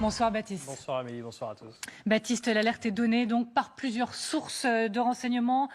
Bonsoir Baptiste. Bonsoir Amélie, bonsoir à tous. Baptiste, l'alerte est donnée donc par plusieurs sources de renseignement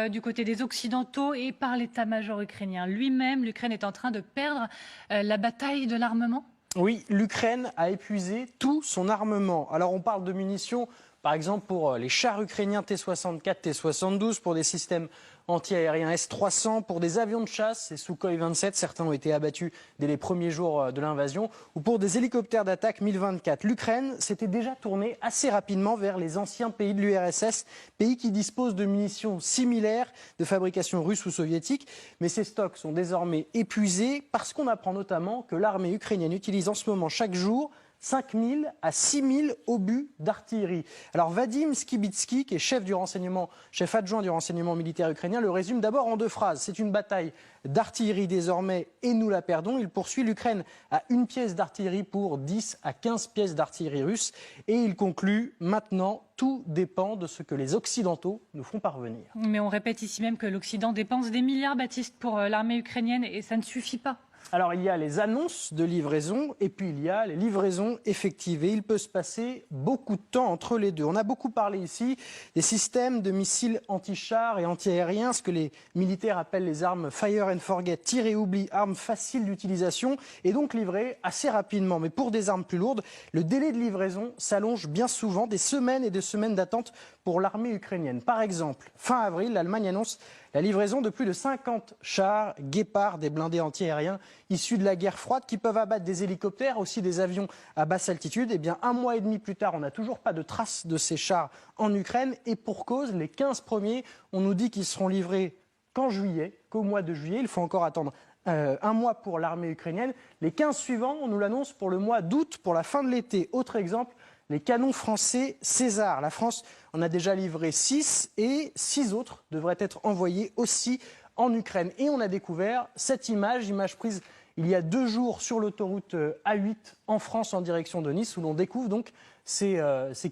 du côté des Occidentaux et par l'état-major ukrainien lui-même. L'Ukraine est en train de perdre la bataille de l'armement. Oui, l'Ukraine a épuisé tout son armement. Alors on parle de munitions, par exemple pour les chars ukrainiens T-64, T-72, pour des systèmes anti-aériens S-300, pour des avions de chasse, ces Sukhoi 27, certains ont été abattus dès les premiers jours de l'invasion, ou pour des hélicoptères d'attaque Mi-24. L'Ukraine s'était déjà tournée assez rapidement vers les anciens pays de l'URSS, pays qui disposent de munitions similaires de fabrication russe ou soviétique, mais ces stocks sont désormais épuisés parce qu'on apprend notamment que l'armée ukrainienne utilise en ce moment chaque jour 5 000 à 6 000 obus d'artillerie. Alors Vadim Skibitsky, qui est chef adjoint du renseignement militaire ukrainien, le résume d'abord en 2 phrases. C'est une bataille d'artillerie désormais et nous la perdons. Il poursuit: l'Ukraine a une pièce d'artillerie pour 10 à 15 pièces d'artillerie russe. Et il conclut: maintenant, tout dépend de ce que les Occidentaux nous font parvenir. Mais on répète ici même que l'Occident dépense des milliards, Baptiste, pour l'armée ukrainienne et ça ne suffit pas. Alors, il y a les annonces de livraison et puis il y a les livraisons effectives. Et il peut se passer beaucoup de temps entre les deux. On a beaucoup parlé ici des systèmes de missiles anti-chars et anti-aériens, ce que les militaires appellent les armes Fire and Forget, tir et oubli, armes faciles d'utilisation et donc livrées assez rapidement. Mais pour des armes plus lourdes, le délai de livraison s'allonge bien souvent, des semaines et des semaines d'attente pour l'armée ukrainienne. Par exemple, fin avril, l'Allemagne annonce la livraison de plus de 50 chars Guépard, des blindés anti-aériens issus de la guerre froide qui peuvent abattre des hélicoptères, aussi des avions à basse altitude. Eh bien, 1 mois et demi plus tard, on n'a toujours pas de traces de ces chars en Ukraine. Et pour cause, les 15 premiers, on nous dit qu'ils seront livrés qu'en juillet, qu'au mois de juillet. Il faut encore attendre 1 mois pour l'armée ukrainienne. Les 15 suivants, on nous l'annonce pour le mois d'août, pour la fin de l'été. Autre exemple, les canons français César. La France en a déjà livré 6 et 6 autres devraient être envoyés aussi en Ukraine. Et on a découvert cette image prise il y a 2 jours sur l'autoroute A8 en France en direction de Nice, où l'on découvre donc ces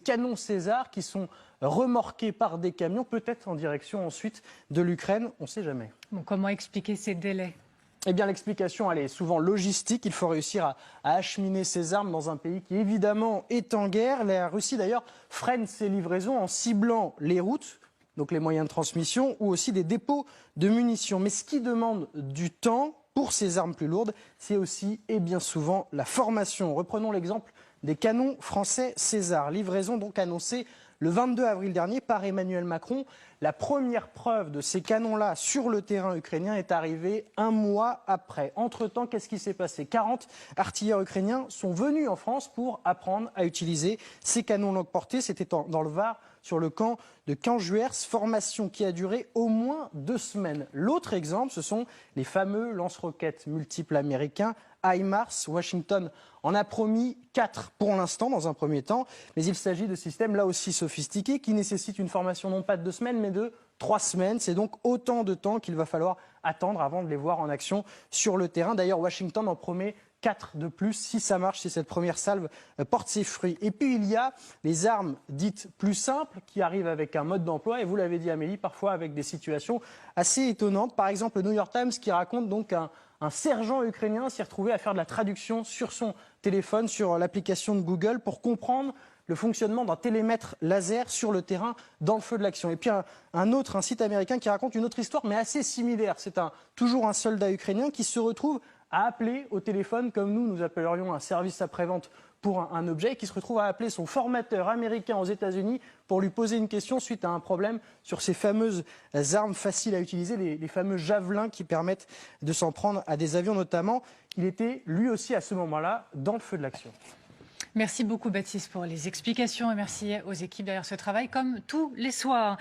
canons César qui sont remorqués par des camions, peut-être en direction ensuite de l'Ukraine, on ne sait jamais. Bon, comment expliquer ces délais ? Eh bien, l'explication, elle est souvent logistique. Il faut réussir à acheminer ces armes dans un pays qui, évidemment, est en guerre. La Russie, d'ailleurs, freine ses livraisons en ciblant les routes, donc les moyens de transmission, ou aussi des dépôts de munitions. Mais ce qui demande du temps pour ces armes plus lourdes, c'est aussi, et bien souvent, la formation. Reprenons l'exemple des canons français César. Livraison donc annoncée le 22 avril dernier par Emmanuel Macron. La première preuve de ces canons-là sur le terrain ukrainien est arrivée 1 mois après. Entre-temps, qu'est-ce qui s'est passé? 40 artilleurs ukrainiens sont venus en France pour apprendre à utiliser ces canons longue portée. C'était dans le Var, sur le camp de Canjuers, formation qui a duré au moins 2 semaines. L'autre exemple, ce sont les fameux lance-roquettes multiples américains HIMARS. Washington en a promis 4 pour l'instant, dans un premier temps, mais il s'agit de systèmes là aussi sophistiqués qui nécessitent une formation non pas de 2 semaines, mais de 3 semaines. C'est donc autant de temps qu'il va falloir attendre avant de les voir en action sur le terrain. D'ailleurs, Washington en promet 4 de plus si ça marche, si cette première salve porte ses fruits. Et puis il y a les armes dites plus simples qui arrivent avec un mode d'emploi, et vous l'avez dit Amélie, parfois avec des situations assez étonnantes. Par exemple, le New York Times qui raconte donc un sergent ukrainien s'est retrouvé à faire de la traduction sur son téléphone, sur l'application de Google, pour comprendre le fonctionnement d'un télémètre laser sur le terrain dans le feu de l'action. Et puis un site américain qui raconte une autre histoire, mais assez similaire. C'est toujours un soldat ukrainien qui se retrouve à appeler au téléphone, comme nous appellerions un service après-vente pour un objet, et qui se retrouve à appeler son formateur américain aux États-Unis pour lui poser une question suite à un problème sur ces fameuses armes faciles à utiliser, les fameux javelins qui permettent de s'en prendre à des avions notamment. Il était lui aussi à ce moment-là dans le feu de l'action. Merci beaucoup Baptiste pour les explications et merci aux équipes derrière ce travail comme tous les soirs.